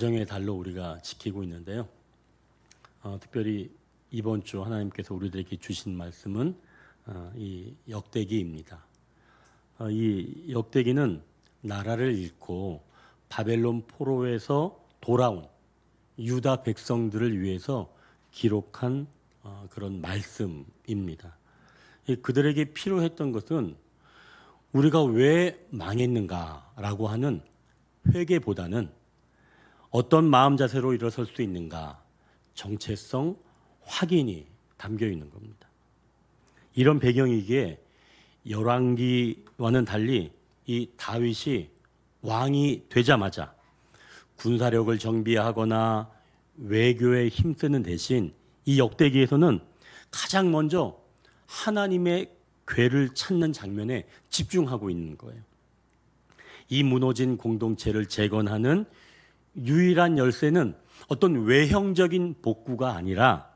가정의 달로 우리가 지키고 있는데요. 특별히 이번 주 하나님께서 우리들에게 주신 말씀은 이 역대기입니다. 이 역대기는 나라를 잃고 바벨론 포로에서 돌아온 유다 백성들을 위해서 기록한 그런 말씀입니다. 그들에게 필요했던 것은 우리가 왜 망했는가라고 하는 회개보다는 어떤 마음 자세로 일어설 수 있는가, 정체성 확인이 담겨 있는 겁니다. 이런 배경이기에 열왕기와는 달리 이 다윗이 왕이 되자마자 군사력을 정비하거나 외교에 힘쓰는 대신 이 역대기에서는 가장 먼저 하나님의 궤를 찾는 장면에 집중하고 있는 거예요. 이 무너진 공동체를 재건하는 유일한 열쇠는 어떤 외형적인 복구가 아니라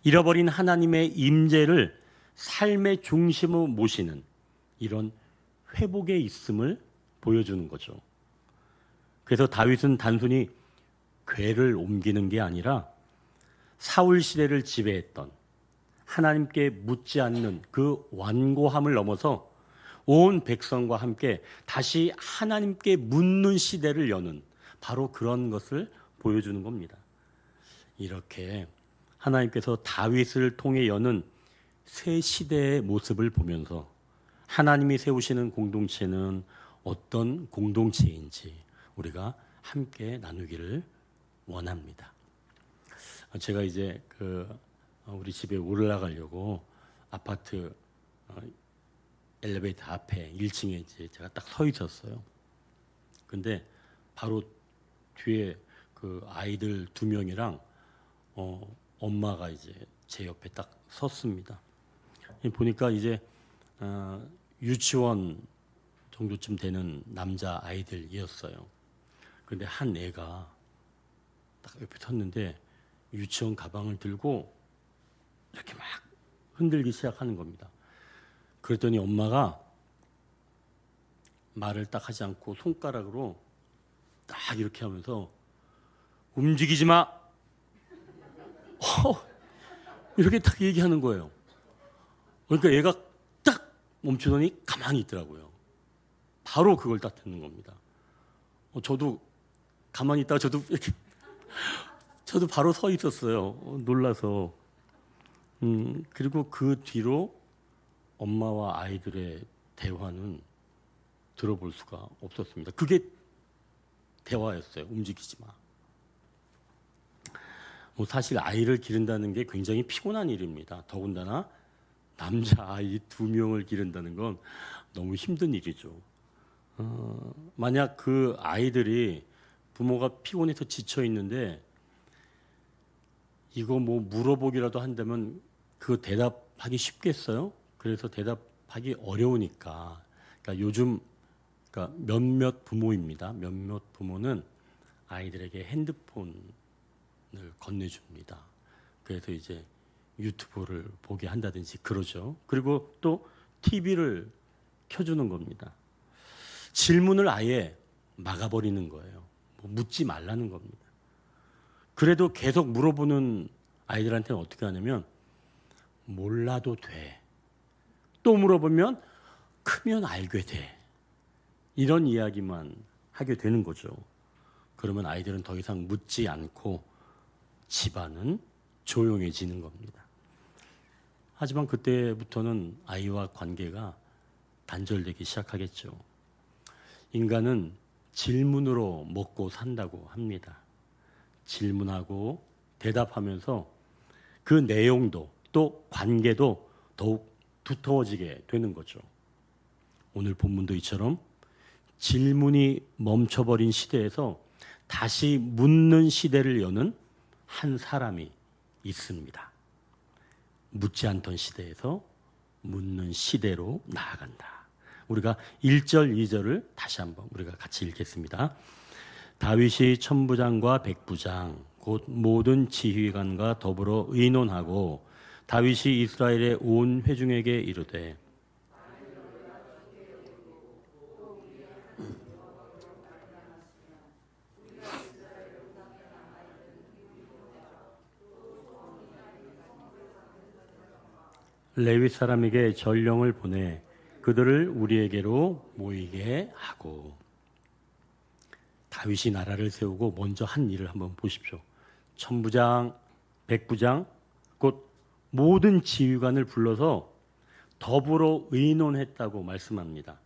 잃어버린 하나님의 임재를 삶의 중심으로 모시는 이런 회복에 있음을 보여주는 거죠. 그래서 다윗은 단순히 궤를 옮기는 게 아니라 사울 시대를 지배했던 하나님께 묻지 않는 그 완고함을 넘어서 온 백성과 함께 다시 하나님께 묻는 시대를 여는 바로 그런 것을 보여주는 겁니다. 이렇게 하나님께서 다윗을 통해 여는 새 시대의 모습을 보면서 하나님이 세우시는 공동체는 어떤 공동체인지 우리가 함께 나누기를 원합니다. 제가 이제 우리 집에 올라가려고 아파트 엘리베이터 앞에 1층에 이제 제가 딱 서 있었어요. 근데 바로 뒤에 그 아이들 2명이랑 엄마가 이제 제 옆에 딱 섰습니다. 보니까 이제 유치원 정도쯤 되는 남자 아이들이었어요. 그런데 한 애가 딱 옆에 섰는데 유치원 가방을 들고 이렇게 막 흔들기 시작하는 겁니다. 그랬더니 엄마가 말을 딱 하지 않고 손가락으로 딱 이렇게 하면서 움직이지 마. 이렇게 딱 얘기하는 거예요. 그러니까 얘가 딱 멈추더니 가만히 있더라고요. 바로 그걸 딱 듣는 겁니다. 저도 가만히 있다가 저도 바로 서 있었어요. 놀라서. 그리고 그 뒤로 엄마와 아이들의 대화는 들어볼 수가 없었습니다. 그게 대화였어요. 움직이지 마. 사실 아이를 기른다는 게 굉장히 피곤한 일입니다. 더군다나 남자아이 2명을 기른다는 건 너무 힘든 일이죠. 만약 그 아이들이 부모가 피곤해서 지쳐 있는데 이거 뭐 물어보기라도 한다면 그 대답하기 쉽겠어요? 그래서 대답하기 어려우니까. 그러니까 요즘 몇몇 부모입니다. 몇몇 부모는 아이들에게 핸드폰을 건네줍니다. 그래서 이제 유튜브를 보게 한다든지 그러죠. 그리고 또 TV를 켜주는 겁니다. 질문을 아예 막아버리는 거예요. 묻지 말라는 겁니다. 그래도 계속 물어보는 아이들한테는 어떻게 하냐면 몰라도 돼. 또 물어보면 크면 알게 돼. 이런 이야기만 하게 되는 거죠. 그러면 아이들은 더 이상 묻지 않고 집안은 조용해지는 겁니다. 하지만 그때부터는 아이와 관계가 단절되기 시작하겠죠. 인간은 질문으로 먹고 산다고 합니다. 질문하고 대답하면서 그 내용도 또 관계도 더욱 두터워지게 되는 거죠. 오늘 본문도 이처럼 질문이 멈춰버린 시대에서 다시 묻는 시대를 여는 한 사람이 있습니다. 묻지 않던 시대에서 묻는 시대로 나아간다. 우리가 1절, 2절을 다시 한번 우리가 같이 읽겠습니다. 다윗이 천부장과 백부장 곧 모든 지휘관과 더불어 의논하고 다윗이 이스라엘의 온 회중에게 이르되 레위 사람에게 전령을 보내 그들을 우리에게로 모이게 하고. 다윗이 나라를 세우고 먼저 한 일을 한번 보십시오. 천부장, 백부장, 곧 모든 지휘관을 불러서 더불어 의논했다고 말씀합니다.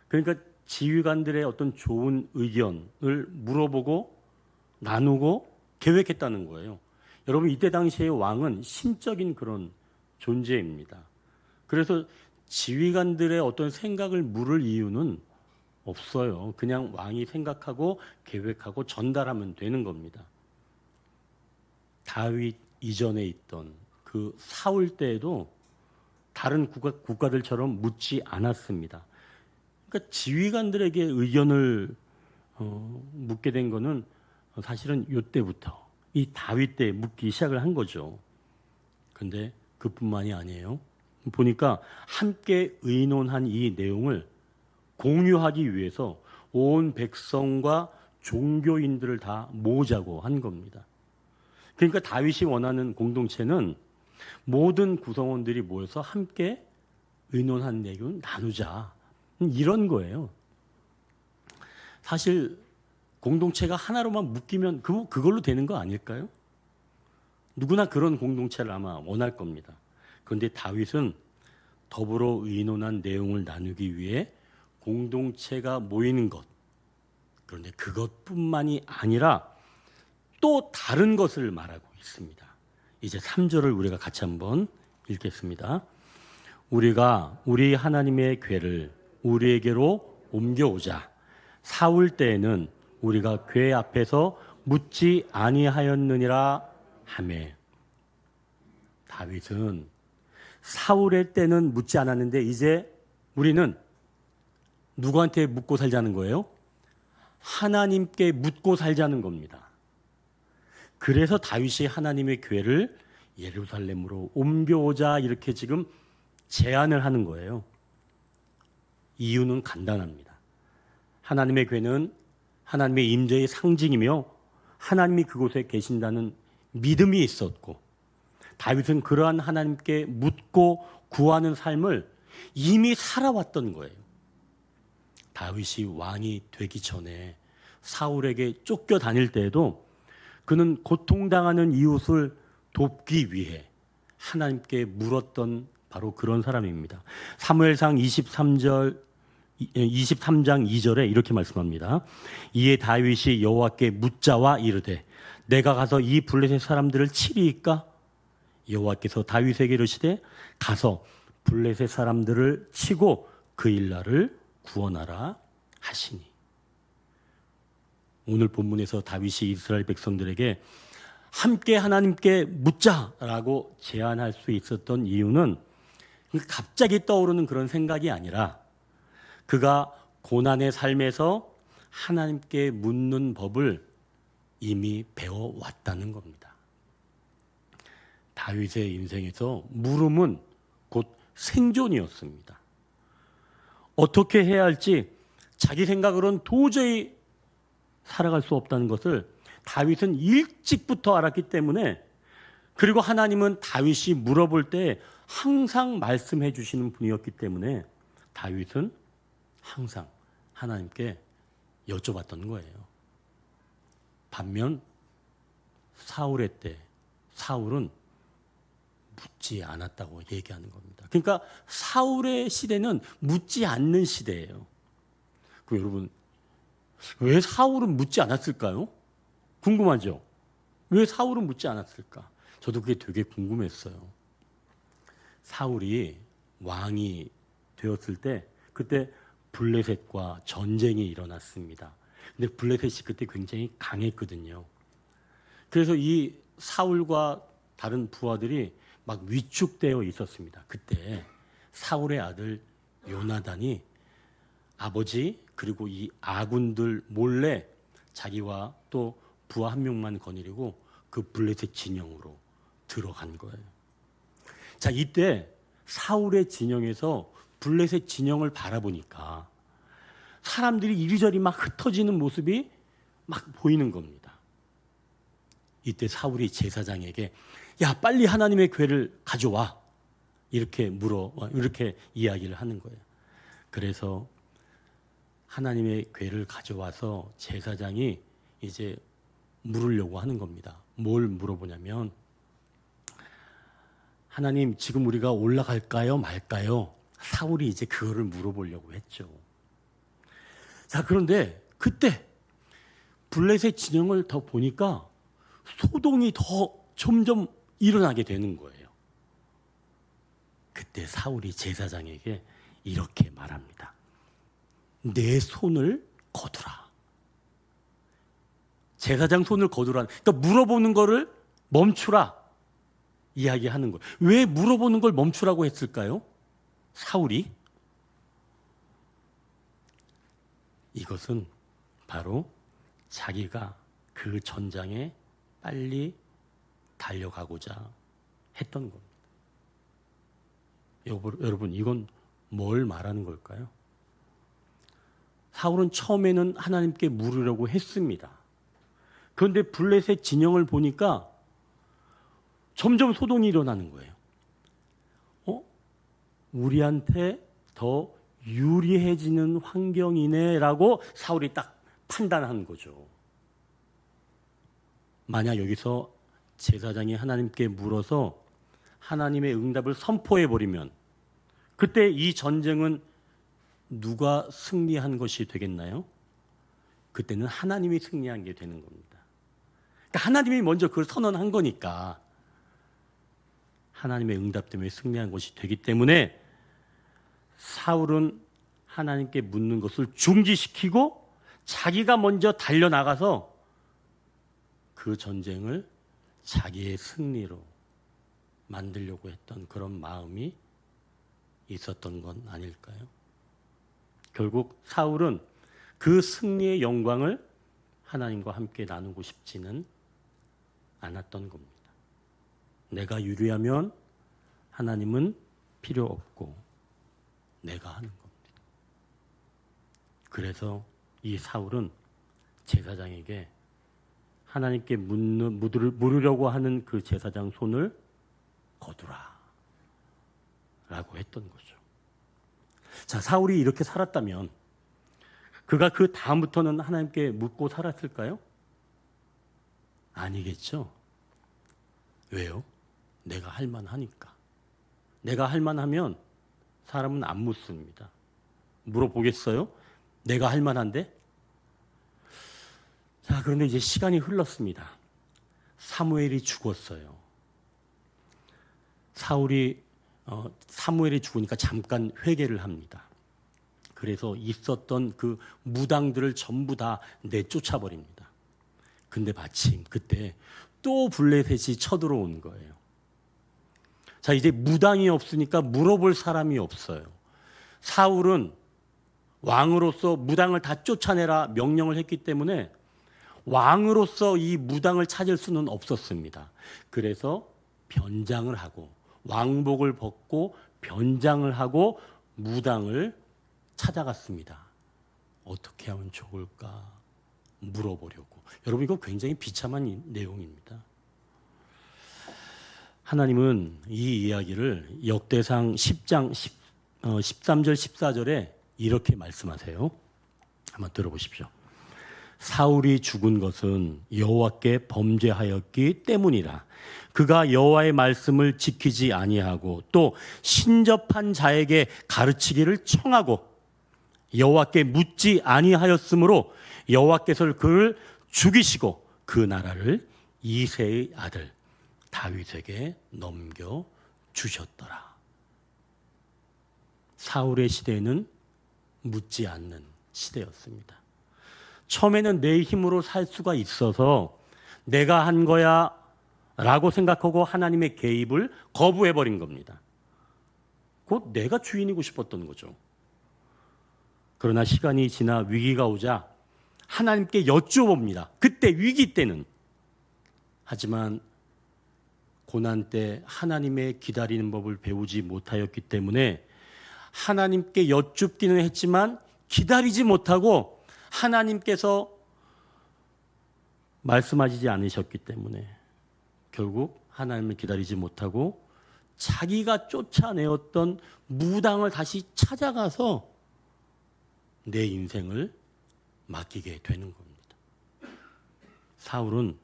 그러니까 지휘관들의 어떤 좋은 의견을 물어보고 나누고 계획했다는 거예요. 여러분, 이때 당시의 왕은 신적인 그런 존재입니다. 그래서 지휘관들의 어떤 생각을 물을 이유는 없어요. 그냥 왕이 생각하고 계획하고 전달하면 되는 겁니다. 다윗 이전에 있던 그 사울 때에도 다른 국가들처럼 묻지 않았습니다. 그러니까 지휘관들에게 의견을 묻게 된 거는 사실은 이때부터 이 다윗 때 묻기 시작을 한 거죠. 그런데 그뿐만이 아니에요. 보니까 함께 의논한 이 내용을 공유하기 위해서 온 백성과 종교인들을 다 모으자고 한 겁니다. 그러니까 다윗이 원하는 공동체는 모든 구성원들이 모여서 함께 의논한 내용을 나누자, 이런 거예요. 사실 공동체가 하나로만 묶이면 그걸로 되는 거 아닐까요? 누구나 그런 공동체를 아마 원할 겁니다. 그런데 다윗은 더불어 의논한 내용을 나누기 위해 공동체가 모이는 것, 그런데 그것뿐만이 아니라 또 다른 것을 말하고 있습니다. 이제 3절을 우리가 같이 한번 읽겠습니다. 우리가 우리 하나님의 궤를 우리에게로 옮겨오자. 사울 때에는 우리가 궤 앞에서 묻지 아니하였느니라 하매. 다윗은 사울의 때는 묻지 않았는데 이제 우리는 누구한테 묻고 살자는 거예요? 하나님께 묻고 살자는 겁니다. 그래서 다윗이 하나님의 궤를 예루살렘으로 옮겨오자 이렇게 지금 제안을 하는 거예요. 이유는 간단합니다. 하나님의 궤는 하나님의 임재의 상징이며 하나님이 그곳에 계신다는 믿음이 있었고, 다윗은 그러한 하나님께 묻고 구하는 삶을 이미 살아왔던 거예요. 다윗이 왕이 되기 전에 사울에게 쫓겨 다닐 때에도 그는 고통당하는 이웃을 돕기 위해 하나님께 물었던 바로 그런 사람입니다. 사무엘상 23장 2절에 이렇게 말씀합니다. 이에 다윗이 여호와께 묻자와 이르되 내가 가서 이 블레셋 사람들을 치리이까? 여호와께서 다윗에게 이르시되 가서 블레셋 사람들을 치고 그 일날을 구원하라 하시니. 오늘 본문에서 다윗이 이스라엘 백성들에게 함께 하나님께 묻자라고 제안할 수 있었던 이유는 갑자기 떠오르는 그런 생각이 아니라 그가 고난의 삶에서 하나님께 묻는 법을 이미 배워왔다는 겁니다. 다윗의 인생에서 물음은 곧 생존이었습니다. 어떻게 해야 할지 자기 생각으로는 도저히 살아갈 수 없다는 것을 다윗은 일찍부터 알았기 때문에, 그리고 하나님은 다윗이 물어볼 때 항상 말씀해 주시는 분이었기 때문에 다윗은 항상 하나님께 여쭤봤던 거예요. 반면 사울의 때 사울은 묻지 않았다고 얘기하는 겁니다. 그러니까 사울의 시대는 묻지 않는 시대예요. 그럼 여러분, 왜 사울은 묻지 않았을까요? 궁금하죠? 왜 사울은 묻지 않았을까? 저도 그게 되게 궁금했어요. 사울이 왕이 되었을 때 그때 블레셋과 전쟁이 일어났습니다. 근데 블레셋이 그때 굉장히 강했거든요. 그래서 이 사울과 다른 부하들이 막 위축되어 있었습니다. 그때 사울의 아들 요나단이 아버지 그리고 이 아군들 몰래 자기와 또 부하 한 명만 거느리고 그 블레셋 진영으로 들어간 거예요. 자, 이때 사울의 진영에서 블레셋 진영을 바라보니까 사람들이 이리저리 막 흩어지는 모습이 막 보이는 겁니다. 이때 사울이 제사장에게 야, 빨리 하나님의 궤를 가져와, 이렇게 이야기를 하는 거예요. 그래서 하나님의 궤를 가져와서 제사장이 이제 물으려고 하는 겁니다. 뭘 물어보냐면, 하나님, 지금 우리가 올라갈까요 말까요? 사울이 이제 그거를 물어보려고 했죠. 자, 그런데 그때 블레셋 진영을 더 보니까 소동이 더 점점 일어나게 되는 거예요. 그때 사울이 제사장에게 이렇게 말합니다. 내 손을 거두라. 제사장 손을 거두라. 그러니까 물어보는 거를 멈추라 이야기하는 거예요. 왜 물어보는 걸 멈추라고 했을까요? 사울이? 이것은 바로 자기가 그 전장에 빨리 달려가고자 했던 겁니다. 여러분, 이건 뭘 말하는 걸까요? 사울은 처음에는 하나님께 물으려고 했습니다. 그런데 블레셋 진영을 보니까 점점 소동이 일어나는 거예요. 우리한테 더 유리해지는 환경이네라고 사울이 딱 판단한 거죠. 만약 여기서 제사장이 하나님께 물어서 하나님의 응답을 선포해버리면 그때 이 전쟁은 누가 승리한 것이 되겠나요? 그때는 하나님이 승리한 게 되는 겁니다. 그러니까 하나님이 먼저 그걸 선언한 거니까 하나님의 응답 때문에 승리한 것이 되기 때문에 사울은 하나님께 묻는 것을 중지시키고 자기가 먼저 달려나가서 그 전쟁을 자기의 승리로 만들려고 했던 그런 마음이 있었던 건 아닐까요? 결국 사울은 그 승리의 영광을 하나님과 함께 나누고 싶지는 않았던 겁니다. 내가 유리하면 하나님은 필요 없고 내가 하는 겁니다. 그래서 이 사울은 제사장에게 하나님께 물으려고 하는 그 제사장 손을 거두라 라고 했던 거죠. 자, 사울이 이렇게 살았다면 그가 그 다음부터는 하나님께 묻고 살았을까요? 아니겠죠. 왜요? 내가 할 만하니까. 내가 할 만하면 사람은 안 묻습니다. 물어보겠어요? 내가 할 만한데? 자, 그런데 이제 시간이 흘렀습니다. 사무엘이 죽었어요. 사무엘이 죽으니까 잠깐 회개를 합니다. 그래서 있었던 그 무당들을 전부 다 내쫓아 버립니다. 근데 마침 그때 또 블레셋이 쳐들어온 거예요. 자, 이제 무당이 없으니까 물어볼 사람이 없어요. 사울은 왕으로서 무당을 다 쫓아내라 명령을 했기 때문에 왕으로서 이 무당을 찾을 수는 없었습니다. 그래서 변장을 하고 왕복을 벗고 변장을 하고 무당을 찾아갔습니다. 어떻게 하면 좋을까 물어보려고. 여러분, 이거 굉장히 비참한 내용입니다. 하나님은 이 이야기를 역대상 10장 13절 14절에 이렇게 말씀하세요. 한번 들어보십시오. 사울이 죽은 것은 여호와께 범죄하였기 때문이라. 그가 여호와의 말씀을 지키지 아니하고 또 신접한 자에게 가르치기를 청하고 여호와께 묻지 아니하였으므로 여호와께서 그를 죽이시고 그 나라를 이새의 아들 다윗에게 넘겨 주셨더라. 사울의 시대는 묻지 않는 시대였습니다. 처음에는 내 힘으로 살 수가 있어서 내가 한 거야 라고 생각하고 하나님의 개입을 거부해버린 겁니다. 곧 내가 주인이고 싶었던 거죠. 그러나 시간이 지나 위기가 오자 하나님께 여쭈어봅니다. 그때 위기 때는. 하지만 고난 때 하나님의 기다리는 법을 배우지 못하였기 때문에 하나님께 여쭙기는 했지만 기다리지 못하고 하나님께서 말씀하시지 않으셨기 때문에 결국 하나님을 기다리지 못하고 자기가 쫓아내었던 무당을 다시 찾아가서 내 인생을 맡기게 되는 겁니다. 사울은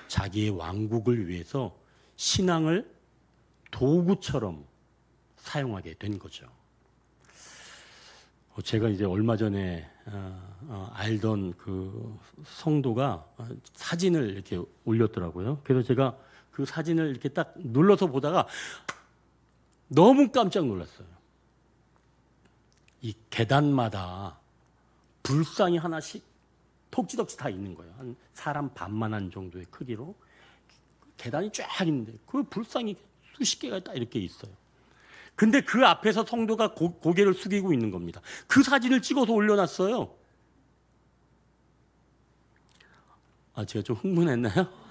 자기의 왕국을 위해서 신앙을 도구처럼 사용하게 된 거죠. 제가 이제 얼마 전에 알던 그 성도가 사진을 이렇게 올렸더라고요. 그래서 제가 그 사진을 이렇게 딱 눌러서 보다가 너무 깜짝 놀랐어요. 이 계단마다 불상이 하나씩 톡지덕지 다 있는 거예요. 한 사람 반만한 정도의 크기로 계단이 쫙 있는데 그 불상이 수십 개가 딱 이렇게 있어요. 근데 그 앞에서 성도가 고개를 숙이고 있는 겁니다. 그 사진을 찍어서 올려놨어요. 제가 좀 흥분했나요?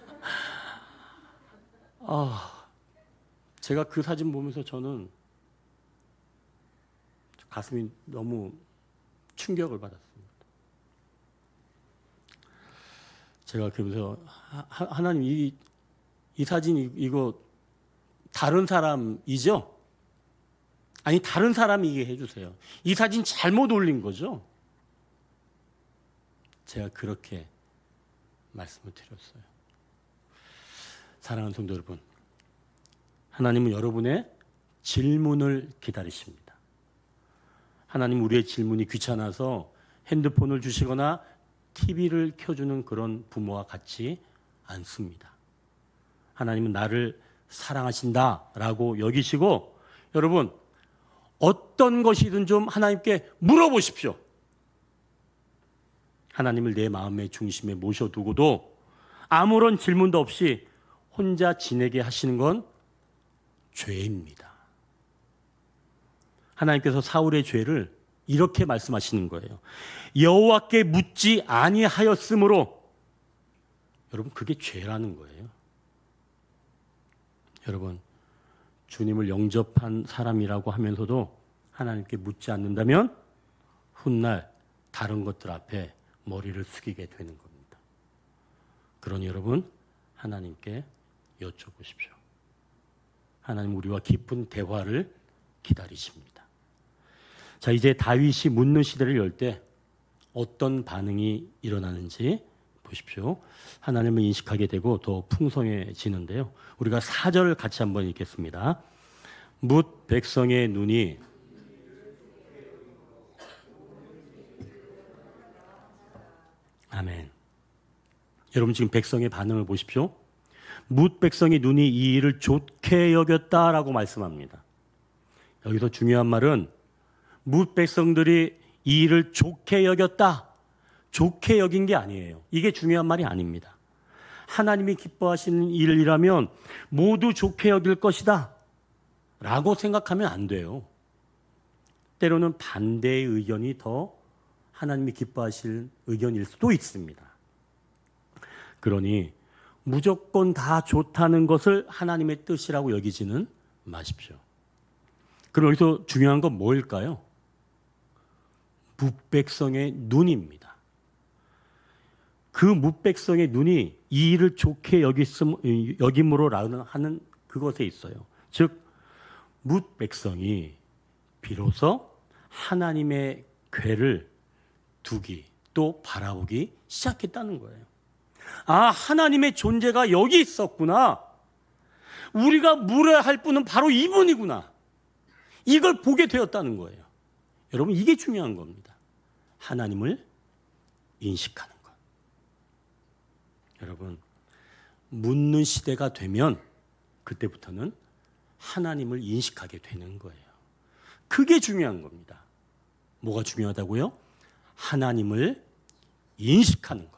제가 그 사진 보면서 저는 가슴이 너무 충격을 받았습니다. 제가 그러면서 하나님 이 사진 이거 다른 사람이죠? 아니 다른 사람이게 해주세요. 이 사진 잘못 올린 거죠? 제가 그렇게 말씀을 드렸어요. 사랑하는 성도 여러분, 하나님은 여러분의 질문을 기다리십니다. 하나님 우리의 질문이 귀찮아서 핸드폰을 주시거나 TV를 켜주는 그런 부모와 같지 않습니다. 하나님은 나를 사랑하신다라고 여기시고 여러분 어떤 것이든 좀 하나님께 물어보십시오. 하나님을 내 마음의 중심에 모셔두고도 아무런 질문도 없이 혼자 지내게 하시는 건 죄입니다. 하나님께서 사울의 죄를 이렇게 말씀하시는 거예요. 여호와께 묻지 아니하였으므로. 여러분 그게 죄라는 거예요. 여러분 주님을 영접한 사람이라고 하면서도 하나님께 묻지 않는다면 훗날 다른 것들 앞에 머리를 숙이게 되는 겁니다. 그러니 여러분 하나님께 여쭤보십시오. 하나님 우리와 깊은 대화를 기다리십니다. 자, 이제 다윗이 묻는 시대를 열 때 어떤 반응이 일어나는지 보십시오. 하나님을 인식하게 되고 더 풍성해지는데요. 우리가 4절 같이 한번 읽겠습니다. 뭇 백성의 눈이 아멘. 여러분 지금 백성의 반응을 보십시오. 뭇 백성의 눈이 이 일을 좋게 여겼다라고 말씀합니다. 여기서 중요한 말은 뭇 백성들이 이 일을 좋게 여겼다. 좋게 여긴 게 아니에요. 이게 중요한 말이 아닙니다. 하나님이 기뻐하시는 일이라면 모두 좋게 여길 것이다 라고 생각하면 안 돼요. 때로는 반대의 의견이 더 하나님이 기뻐하실 의견일 수도 있습니다. 그러니 무조건 다 좋다는 것을 하나님의 뜻이라고 여기지는 마십시오. 그럼 여기서 중요한 건 뭘까요? 뭇백성의 눈입니다. 그 뭇백성의 눈이 이 일을 좋게 여김으로 하는 그것에 있어요. 즉 뭇백성이 비로소 하나님의 궤를 두기 또 바라보기 시작했다는 거예요. 하나님의 존재가 여기 있었구나. 우리가 물어야 할 분은 바로 이분이구나. 이걸 보게 되었다는 거예요. 여러분 이게 중요한 겁니다. 하나님을 인식하는 것. 여러분 묻는 시대가 되면 그때부터는 하나님을 인식하게 되는 거예요. 그게 중요한 겁니다. 뭐가 중요하다고요? 하나님을 인식하는 것.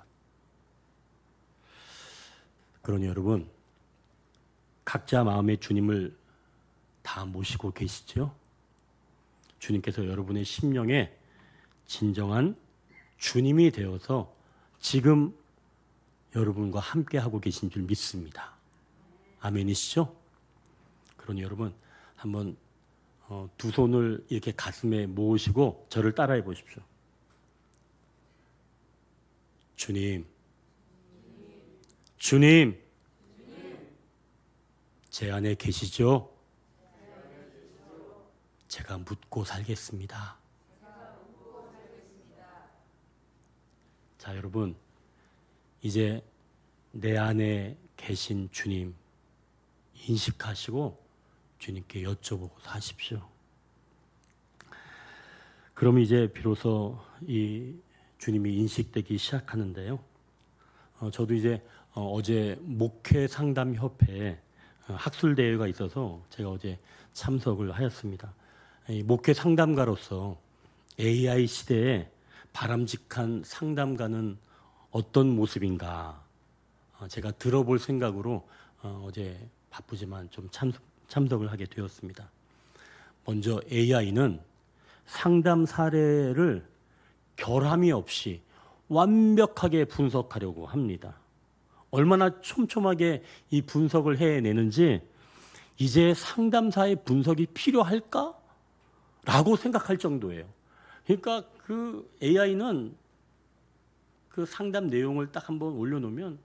그러니 여러분 각자 마음의 주님을 다 모시고 계시죠? 주님께서 여러분의 심령에 진정한 주님이 되어서 지금 여러분과 함께 하고 계신 줄 믿습니다. 아멘이시죠? 그러니 여러분 한번 두 손을 이렇게 가슴에 모으시고 저를 따라해 보십시오. 주님, 주님, 제 안에 계시죠? 제가 묻고 살겠습니다. 자, 여러분, 이제 내 안에 계신 주님 인식하시고 주님께 여쭤보고 사십시오. 그럼 이제 비로소 이 주님이 인식되기 시작하는데요. 저도 이제 어제 목회 상담 협회에 학술 대회가 있어서 제가 어제 참석을 하였습니다. 이 목회 상담가로서 AI 시대에 바람직한 상담가는 어떤 모습인가 제가 들어볼 생각으로 어제 바쁘지만 좀 참석을 하게 되었습니다. 먼저 AI는 상담 사례를 결함이 없이 완벽하게 분석하려고 합니다. 얼마나 촘촘하게 이 분석을 해내는지 이제 상담사의 분석이 필요할까? 라고 생각할 정도예요. 그러니까 그 AI는 그 상담 내용을 딱 한번 올려놓으면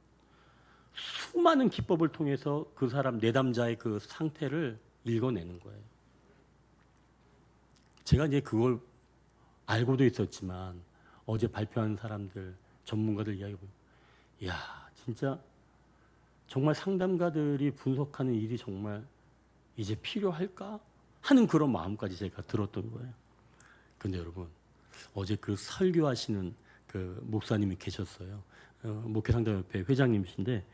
수많은 기법을 통해서 그 사람 내담자의 그 상태를 읽어내는 거예요. 제가 이제 그걸 알고도 있었지만 어제 발표한 사람들, 전문가들 이야기 보면 이야, 진짜 정말 상담가들이 분석하는 일이 정말 이제 필요할까? 하는 그런 마음까지 제가 들었던 거예요. 근데 여러분, 어제 그 설교하시는 그 목사님이 계셨어요. 목회상담협회 회장님이신데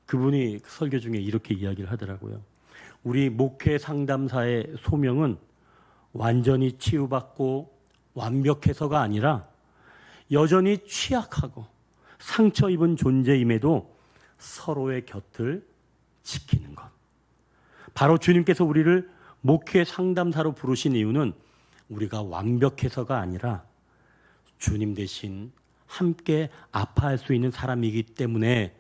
그분이 설교 중에 이렇게 이야기를 하더라고요. 우리 목회 상담사의 소명은 완전히 치유받고 완벽해서가 아니라 여전히 취약하고 상처 입은 존재임에도 서로의 곁을 지키는 것. 바로 주님께서 우리를 목회 상담사로 부르신 이유는 우리가 완벽해서가 아니라 주님 대신 함께 아파할 수 있는 사람이기 때문에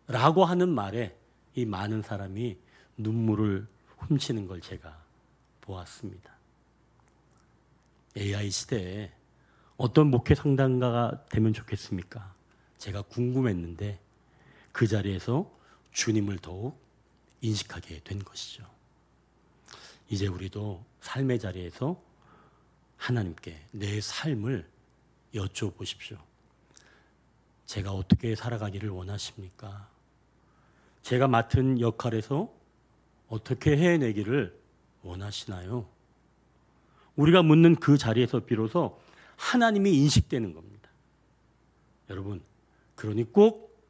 라고 하는 말에 이 많은 사람이 눈물을 훔치는 걸 제가 보았습니다. AI 시대에 어떤 목회 상담가가 되면 좋겠습니까? 제가 궁금했는데 그 자리에서 주님을 더욱 인식하게 된 것이죠. 이제 우리도 삶의 자리에서 하나님께 내 삶을 여쭤보십시오. 제가 어떻게 살아가기를 원하십니까? 제가 맡은 역할에서 어떻게 해내기를 원하시나요? 우리가 묻는 그 자리에서 비로소 하나님이 인식되는 겁니다. 여러분, 그러니 꼭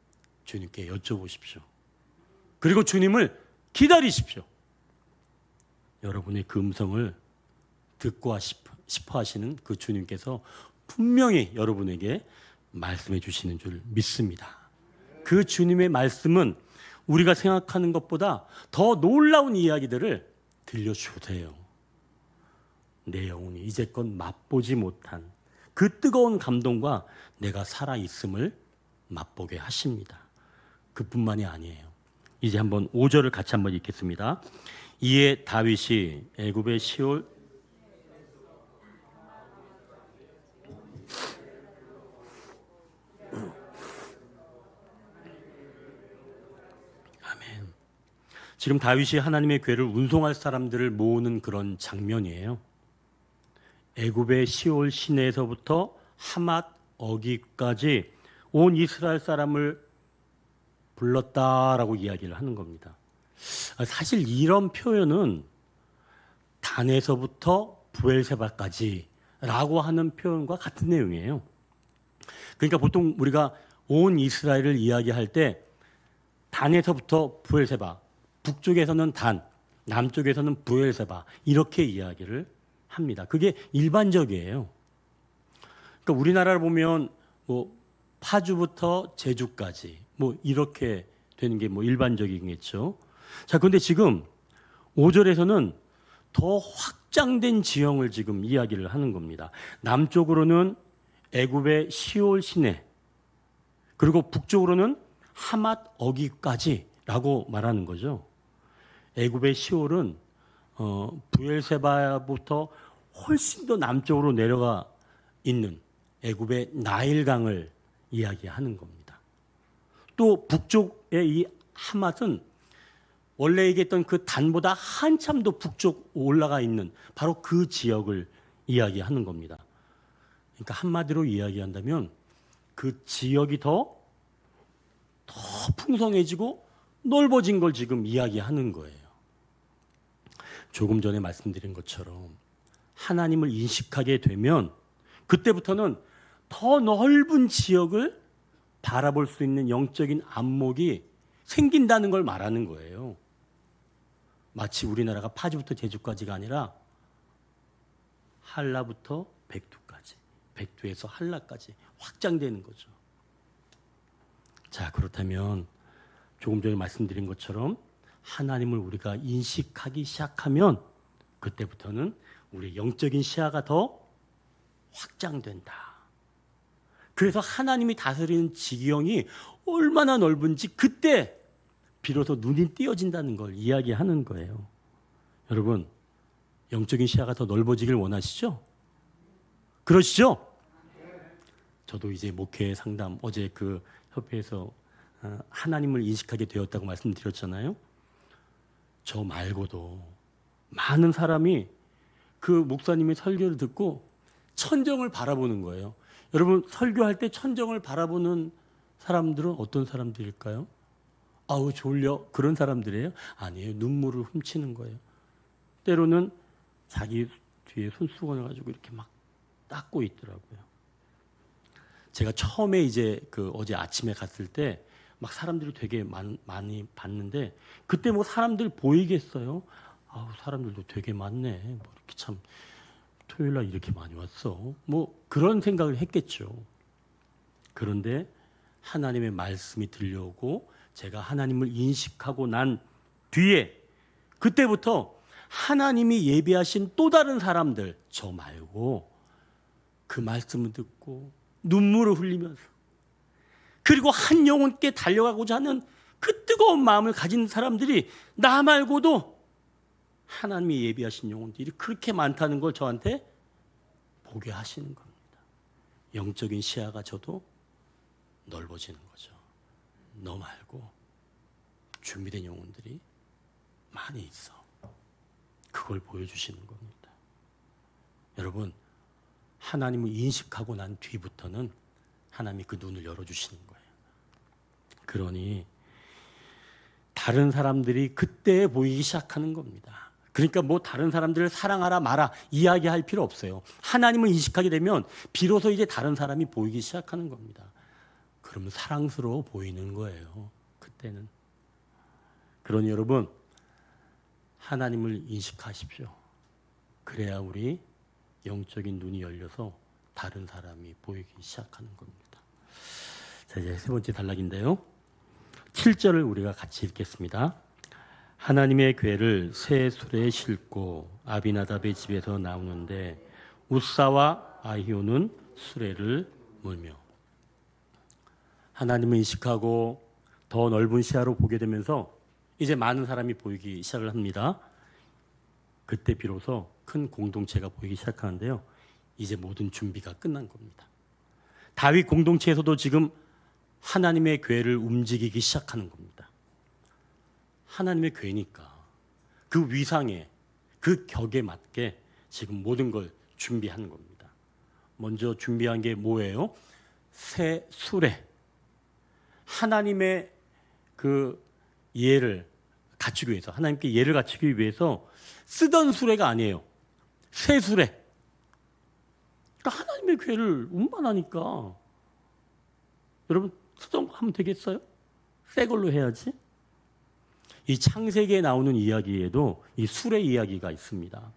주님께 여쭤보십시오. 그리고 주님을 기다리십시오. 여러분의 그 음성을 듣고 싶어 하시는 그 주님께서 분명히 여러분에게 말씀해 주시는 줄 믿습니다. 그 주님의 말씀은 우리가 생각하는 것보다 더 놀라운 이야기들을 들려주세요. 내 영혼이 이제껏 맛보지 못한 그 뜨거운 감동과 내가 살아있음을 맛보게 하십니다. 그뿐만이 아니에요. 이제 한번 5절을 같이 한번 읽겠습니다. 이에 다윗이 애굽의 시올 아멘. 지금 다윗이 하나님의 궤를 운송할 사람들을 모으는 그런 장면이에요. 애굽의 시올 시내에서부터 하맛 어기까지 온 이스라엘 사람을 불렀다라고 이야기를 하는 겁니다. 사실 이런 표현은 단에서부터 부엘세바까지라고 하는 표현과 같은 내용이에요. 그러니까 보통 우리가 온 이스라엘을 이야기할 때 단에서부터 부엘세바, 북쪽에서는 단, 남쪽에서는 부엘세바 이렇게 이야기를 합니다. 그게 일반적이에요. 그러니까 우리나라를 보면 뭐 파주부터 제주까지 뭐 이렇게 되는 게 뭐 일반적이겠죠. 자, 그런데 지금 5절에서는 더 확장된 지형을 지금 이야기를 하는 겁니다. 남쪽으로는 애굽의 시올 시내, 그리고 북쪽으로는 하맛 어기까지라고 말하는 거죠. 애굽의 시올은 부엘세바부터 훨씬 더 남쪽으로 내려가 있는 애굽의 나일강을 이야기하는 겁니다. 또 북쪽의 이 하맛은 원래 얘기했던 그 단보다 한참 더 북쪽 올라가 있는 바로 그 지역을 이야기하는 겁니다. 그러니까 한마디로 이야기한다면 그 지역이 더 풍성해지고 넓어진 걸 지금 이야기하는 거예요. 조금 전에 말씀드린 것처럼 하나님을 인식하게 되면 그때부터는 더 넓은 지역을 바라볼 수 있는 영적인 안목이 생긴다는 걸 말하는 거예요. 마치 우리나라가 파주부터 제주까지가 아니라 한라부터 백두까지, 백두에서 한라까지 확장되는 거죠. 자, 그렇다면 조금 전에 말씀드린 것처럼 하나님을 우리가 인식하기 시작하면 그때부터는 우리의 영적인 시야가 더 확장된다. 그래서 하나님이 다스리는 지경이 얼마나 넓은지 그때 비로소 눈이 띄어진다는 걸 이야기하는 거예요. 여러분, 영적인 시야가 더 넓어지길 원하시죠? 그러시죠? 저도 이제 목회 상담 어제 그 협회에서 하나님을 인식하게 되었다고 말씀드렸잖아요. 저 말고도 많은 사람이 그 목사님의 설교를 듣고 천정을 바라보는 거예요. 여러분, 설교할 때 천정을 바라보는 사람들은 어떤 사람들일까요? 아우 졸려, 그런 사람들이에요? 아니에요. 눈물을 훔치는 거예요. 때로는 자기 뒤에 손수건을 가지고 이렇게 막 닦고 있더라고요. 제가 처음에 이제 그 어제 아침에 갔을 때 막 사람들이 되게 많이 봤는데 그때 뭐 사람들 보이겠어요? 아우 사람들도 되게 많네. 뭐 이렇게 참 토요일 날 이렇게 많이 왔어. 뭐 그런 생각을 했겠죠. 그런데 하나님의 말씀이 들려오고 제가 하나님을 인식하고 난 뒤에 그때부터 하나님이 예비하신 또 다른 사람들, 저 말고 그 말씀을 듣고 눈물을 흘리면서 그리고 한 영혼께 달려가고자 하는 그 뜨거운 마음을 가진 사람들이 나 말고도 하나님이 예비하신 영혼들이 그렇게 많다는 걸 저한테 보게 하시는 겁니다. 영적인 시야가 저도 넓어지는 거죠. 너 말고 준비된 영혼들이 많이 있어. 그걸 보여주시는 겁니다. 여러분, 하나님을 인식하고 난 뒤부터는 하나님이 그 눈을 열어주시는 거예요. 그러니 다른 사람들이 그때 보이기 시작하는 겁니다. 그러니까 뭐 다른 사람들을 사랑하라 마라 이야기할 필요 없어요. 하나님을 인식하게 되면 비로소 이제 다른 사람이 보이기 시작하는 겁니다. 그러면 사랑스러워 보이는 거예요. 그때는. 그러니 여러분, 하나님을 인식하십시오. 그래야 우리 영적인 눈이 열려서 다른 사람이 보이기 시작하는 겁니다. 자, 이제 세 번째 단락인데요. 7절을 우리가 같이 읽겠습니다. 하나님의 궤를 새 수레에 싣고 아비나답의 집에서 나오는데 우사와 아히오는 수레를 몰며. 하나님을 인식하고 더 넓은 시야로 보게 되면서 이제 많은 사람이 보이기 시작을 합니다. 그때 비로소 큰 공동체가 보이기 시작하는데요. 이제 모든 준비가 끝난 겁니다. 다윗 공동체에서도 지금 하나님의 궤를 움직이기 시작하는 겁니다. 하나님의 궤니까 그 위상에 그 격에 맞게 지금 모든 걸 준비하는 겁니다. 먼저 준비한 게 뭐예요? 새 수레. 하나님의 그 예를 갖추기 위해서, 하나님께 예를 갖추기 위해서 쓰던 수레가 아니에요. 새 수레. 그러니까 하나님의 궤를 운반하니까 여러분 쓰던 거 하면 되겠어요? 새 걸로 해야지. 이 창세기에 나오는 이야기에도 이 수레 이야기가 있습니다.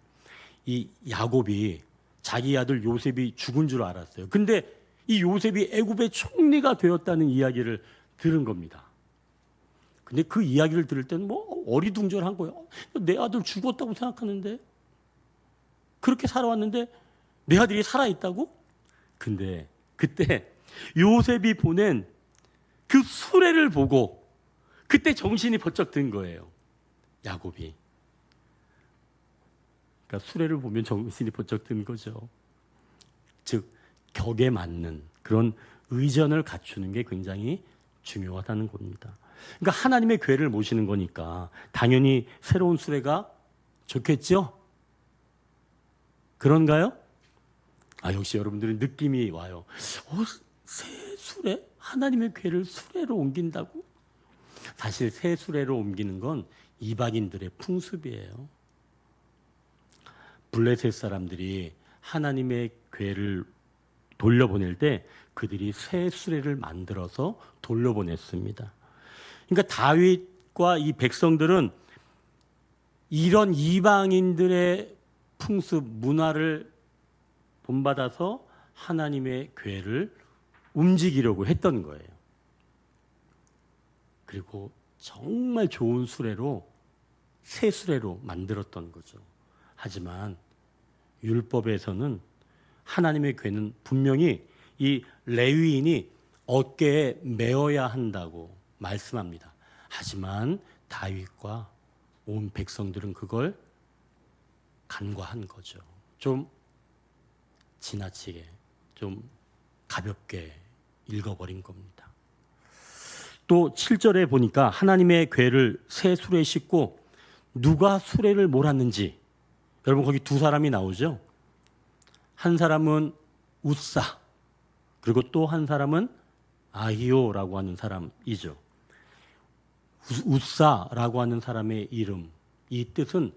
이 야곱이 자기 아들 요셉이 죽은 줄 알았어요. 근데 이 요셉이 애굽의 총리가 되었다는 이야기를 들은 겁니다. 근데 그 이야기를 들을 때는 뭐 어리둥절한 거예요. 내 아들 죽었다고 생각하는데 그렇게 살아왔는데 내 아들이 살아있다고? 근데 그때 요셉이 보낸 그 수레를 보고 그때 정신이 번쩍 든 거예요. 야곱이. 그러니까 수레를 보면 정신이 번쩍 든 거죠. 즉 격에 맞는 그런 의전을 갖추는 게 굉장히 중요하다는 겁니다. 그러니까 하나님의 교회를 모시는 거니까 당연히 새로운 수레가 좋겠죠? 그런가요? 역시 여러분들은 느낌이 와요. 새 수레? 하나님의 교회를 수레로 옮긴다고? 사실 새 수레로 옮기는 건 이방인들의 풍습이에요. 블레셋 사람들이 하나님의 교회를 돌려보낼 때 그들이 새 수레를 만들어서 돌려보냈습니다. 그러니까 다윗과 이 백성들은 이런 이방인들의 풍습, 문화를 본받아서 하나님의 교회를 움직이려고 했던 거예요. 그리고 정말 좋은 수레로, 새 수레로 만들었던 거죠. 하지만 율법에서는 하나님의 교회는 분명히 이 레위인이 어깨에 메어야 한다고 말씀합니다. 하지만 다윗과 온 백성들은 그걸 간과한 거죠. 좀 지나치게, 좀 가볍게 읽어버린 겁니다. 또 7절에 보니까 하나님의 궤를 새 수레에 싣고 누가 수레를 몰았는지, 여러분 거기 두 사람이 나오죠. 한 사람은 웃사, 그리고 또 한 사람은 아히오라고 하는 사람이죠. 웃사라고 하는 사람의 이름, 이 뜻은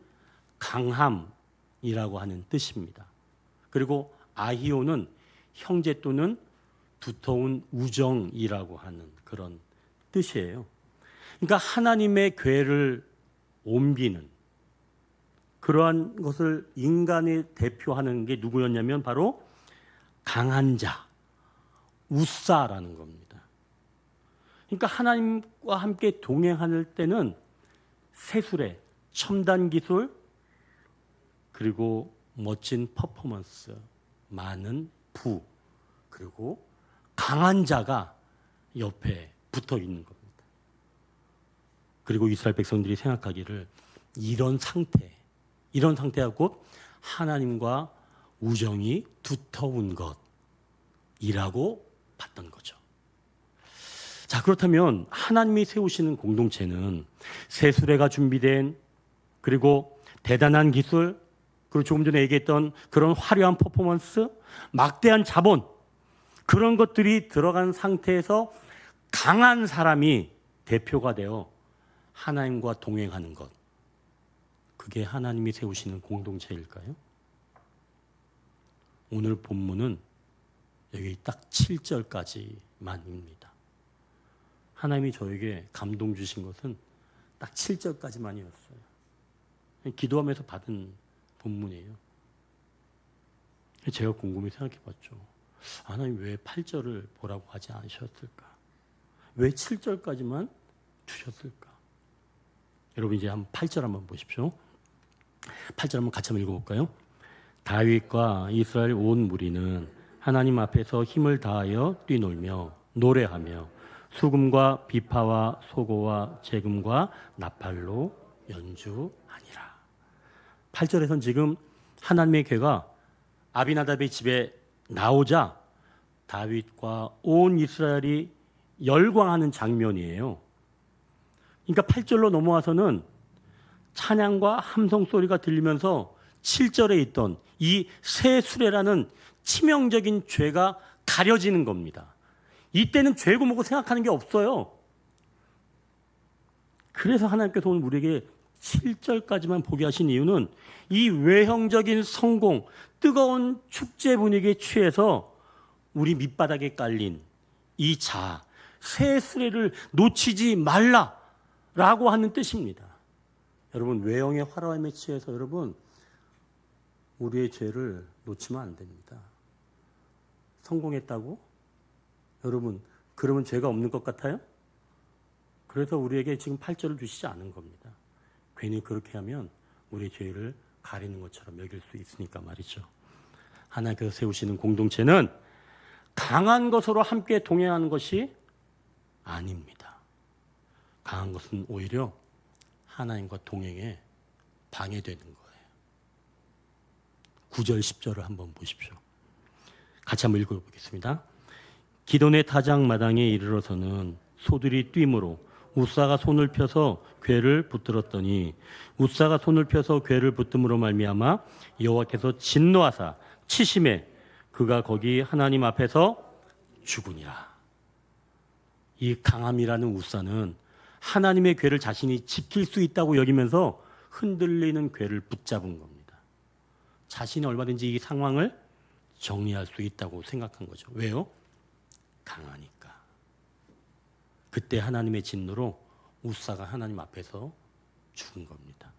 강함이라고 하는 뜻입니다. 그리고 아히오는 형제 또는 두터운 우정이라고 하는 그런 뜻이에요. 그러니까 하나님의 궤를 옮기는 그러한 것을 인간이 대표하는 게 누구였냐면 바로 강한 자, 웃사라는 겁니다. 그러니까 하나님과 함께 동행할 때는 새수레, 첨단 기술, 그리고 멋진 퍼포먼스, 많은 부, 그리고 강한 자가 옆에 붙어 있는 겁니다. 그리고 이스라엘 백성들이 생각하기를 이런 상태가 곧 하나님과 우정이 두터운 것이라고 봤던 거죠. 자, 그렇다면 하나님이 세우시는 공동체는 새 수레가 준비된, 그리고 대단한 기술, 그리고 조금 전에 얘기했던 그런 화려한 퍼포먼스, 막대한 자본, 그런 것들이 들어간 상태에서 강한 사람이 대표가 되어 하나님과 동행하는 것, 그게 하나님이 세우시는 공동체일까요? 오늘 본문은 여기 딱 7절까지만입니다. 하나님이 저에게 감동 주신 것은 딱 7절까지만이었어요. 기도하면서 받은 본문이에요. 제가 곰곰이 생각해 봤죠. 하나님 왜 8절을 보라고 하지 않으셨을까? 왜 7절까지만 주셨을까? 여러분 이제 한번 8절 한번 보십시오. 8절 한번 같이 한번 읽어볼까요? 다윗과 이스라엘 온 무리는 하나님 앞에서 힘을 다하여 뛰놀며 노래하며 수금과 비파와 소고와 제금과 나팔로 연주하니라. 8절에서는 지금 하나님의 궤가 아비나답의 집에 나오자 다윗과 온 이스라엘이 열광하는 장면이에요. 그러니까 8절로 넘어와서는 찬양과 함성 소리가 들리면서 7절에 있던 이 새 수레라는 치명적인 죄가 가려지는 겁니다. 이때는 죄고 뭐고 생각하는 게 없어요. 그래서 하나님께서 오늘 우리에게 7절까지만 보게 하신 이유는 이 외형적인 성공, 뜨거운 축제 분위기에 취해서 우리 밑바닥에 깔린 이 새 수레를 놓치지 말라라고 하는 뜻입니다. 여러분, 외형의 화려함에 취해서 여러분, 우리의 죄를 놓치면 안 됩니다. 성공했다고? 여러분, 그러면 죄가 없는 것 같아요? 그래서 우리에게 지금 8절을 주시지 않은 겁니다. 괜히 그렇게 하면 우리의 죄를 가리는 것처럼 여길 수 있으니까 말이죠. 하나님께서 세우시는 공동체는 강한 것으로 함께 동행하는 것이 아닙니다. 강한 것은 오히려 하나님과 동행에 방해되는 거예요. 9절, 10절을 한번 보십시오. 같이 한번 읽어보겠습니다. 기돈의 타작 마당에 이르러서는 소들이 뛰므로 웃사가 손을 펴서 궤를 붙들었더니 웃사가 손을 펴서 궤를 붙듦으로 말미암아 여호와께서 진노하사 치심에 그가 거기 하나님 앞에서 죽으니라. 이 강함이라는 웃사는 하나님의 궤를 자신이 지킬 수 있다고 여기면서 흔들리는 궤를 붙잡은 겁니다. 자신이 얼마든지 이 상황을 정리할 수 있다고 생각한 거죠. 왜요? 강하니까. 그때 하나님의 진노로 웃사가 하나님 앞에서 죽은 겁니다.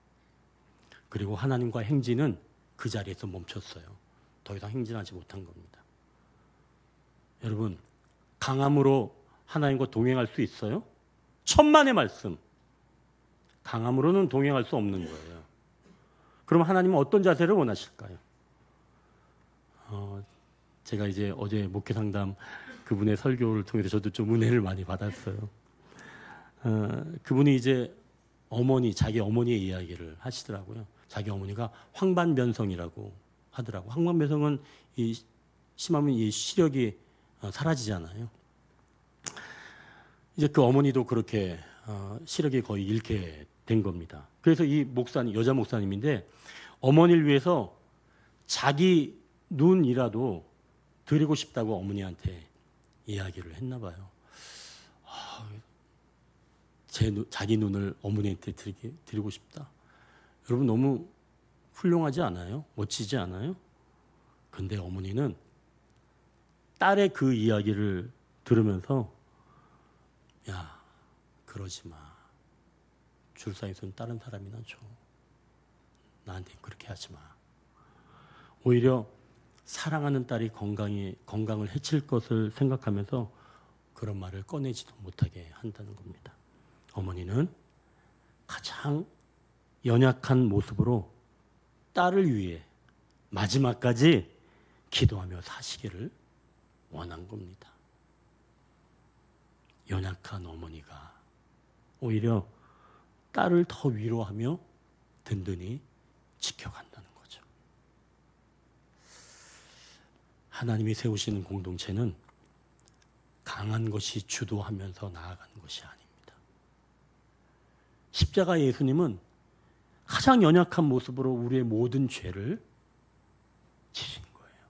그리고 하나님과 행진은 그 자리에서 멈췄어요. 더 이상 행진하지 못한 겁니다. 여러분, 강함으로 하나님과 동행할 수 있어요? 천만의 말씀. 강함으로는 동행할 수 없는 거예요. 그럼 하나님은 어떤 자세를 원하실까요? 제가 이제 어제 목회 상담 그분의 설교를 통해서 저도 좀 은혜를 많이 받았어요. 그분이 이제 자기 어머니의 이야기를 하시더라고요. 자기 어머니가 황반변성이라고 하더라고. 황반변성은 심하면 이 시력이 사라지잖아요. 이제 그 어머니도 그렇게 시력이 거의 잃게 된 겁니다. 그래서 이 목사님, 여자 목사님인데 어머니를 위해서 자기 눈이라도 드리고 싶다고 어머니한테 이야기를 했나 봐요. 자기 눈을 어머니한테 드리고 싶다. 여러분 너무 훌륭하지 않아요? 멋지지 않아요? 근데 어머니는 딸의 그 이야기를 들으면서 야, 그러지 마. 줄상에서는 다른 사람이나 줘. 나한테 그렇게 하지 마. 오히려 사랑하는 딸이 건강을 해칠 것을 생각하면서 그런 말을 꺼내지도 못하게 한다는 겁니다. 어머니는 가장 연약한 모습으로 딸을 위해 마지막까지 기도하며 사시기를 원한 겁니다. 연약한 어머니가 오히려 딸을 더 위로하며 든든히 지켜간다는 거죠. 하나님이 세우시는 공동체는 강한 것이 주도하면서 나아가는 것이 아닙니다. 십자가 예수님은 가장 연약한 모습으로 우리의 모든 죄를 지신 거예요.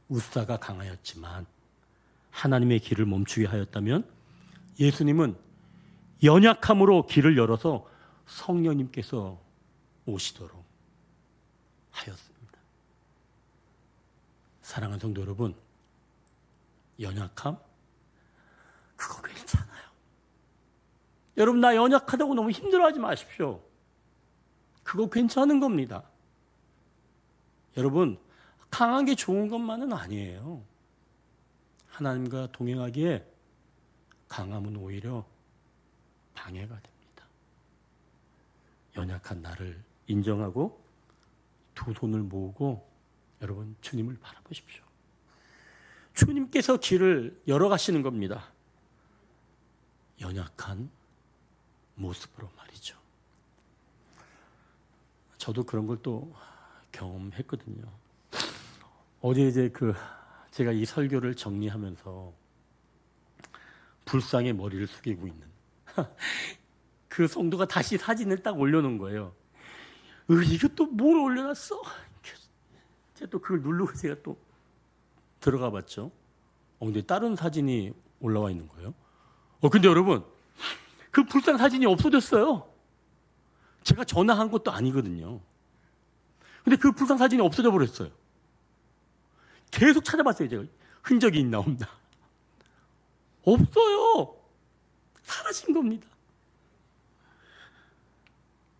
웃사가 강하였지만 하나님의 길을 멈추게 하였다면 예수님은 연약함으로 길을 열어서 성령님께서 오시도록 하였습니다. 사랑하는 성도 여러분, 연약함? 그거 괜찮아요. 여러분, 나 연약하다고 너무 힘들어하지 마십시오. 그거 괜찮은 겁니다. 여러분, 강한 게 좋은 것만은 아니에요. 하나님과 동행하기에 강함은 오히려 방해가 됩니다. 연약한 나를 인정하고 두 손을 모으고 여러분 주님을 바라보십시오. 주님께서 길을 열어가시는 겁니다. 연약한 모습으로 말이죠. 저도 그런 걸 또 경험했거든요. 어제 이제 제가 이 설교를 정리하면서 불쌍히 머리를 숙이고 있는 그 성도가 다시 사진을 딱 올려놓은 거예요. 이게 또 뭘 올려놨어? 제가 또 그걸 누르고 제가 또 들어가 봤죠. 근데 다른 사진이 올라와 있는 거예요. 근데 여러분, 그 불쌍 사진이 없어졌어요. 제가 전화한 것도 아니거든요. 근데 그 불쌍 사진이 없어져 버렸어요. 계속 찾아봤어요, 제가. 흔적이 있나 없나. 없어요. 사라진 겁니다.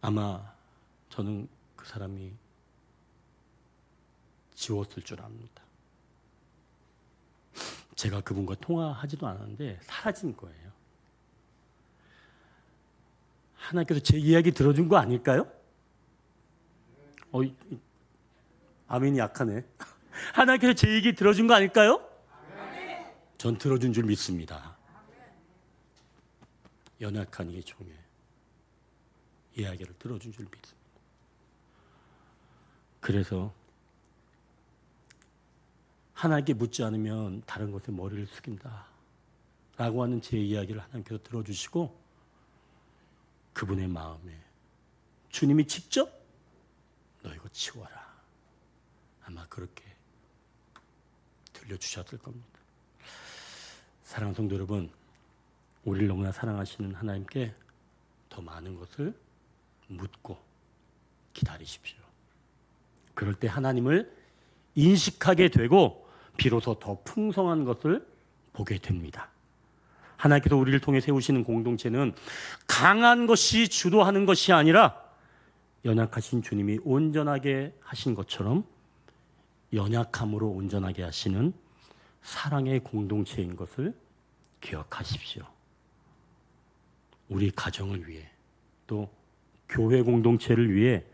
아마 저는 그 사람이 지웠을 줄 압니다. 제가 그분과 통화하지도 않았는데 사라진 거예요. 하나님께서 제 이야기 들어준 거 아닐까요? 아멘이 약하네. 하나님께서 제 얘기 들어준 거 아닐까요? 전 들어준 줄 믿습니다. 연약한 이 종의 이야기를 들어준 줄 믿습니다. 그래서 하나님께 묻지 않으면 다른 것에 머리를 숙인다. 라고 하는 제 이야기를 하나님께서 들어주시고 그분의 마음에 주님이 직접 너 이거 치워라. 아마 그렇게 들려주셨을 겁니다. 사랑하는 성도 여러분, 우리를 너무나 사랑하시는 하나님께 더 많은 것을 묻고 기다리십시오. 그럴 때 하나님을 인식하게 되고 비로소 더 풍성한 것을 보게 됩니다. 하나님께서 우리를 통해 세우시는 공동체는 강한 것이 주도하는 것이 아니라 연약하신 주님이 온전하게 하신 것처럼 연약함으로 온전하게 하시는 사랑의 공동체인 것을 기억하십시오. 우리 가정을 위해 또 교회 공동체를 위해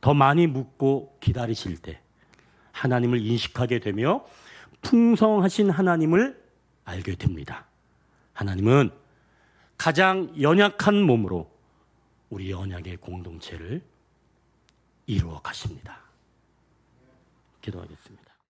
더 많이 묻고 기다리실 때 하나님을 인식하게 되며 풍성하신 하나님을 알게 됩니다. 하나님은 가장 연약한 몸으로 우리 언약의 공동체를 이루어 가십니다. 기도하겠습니다.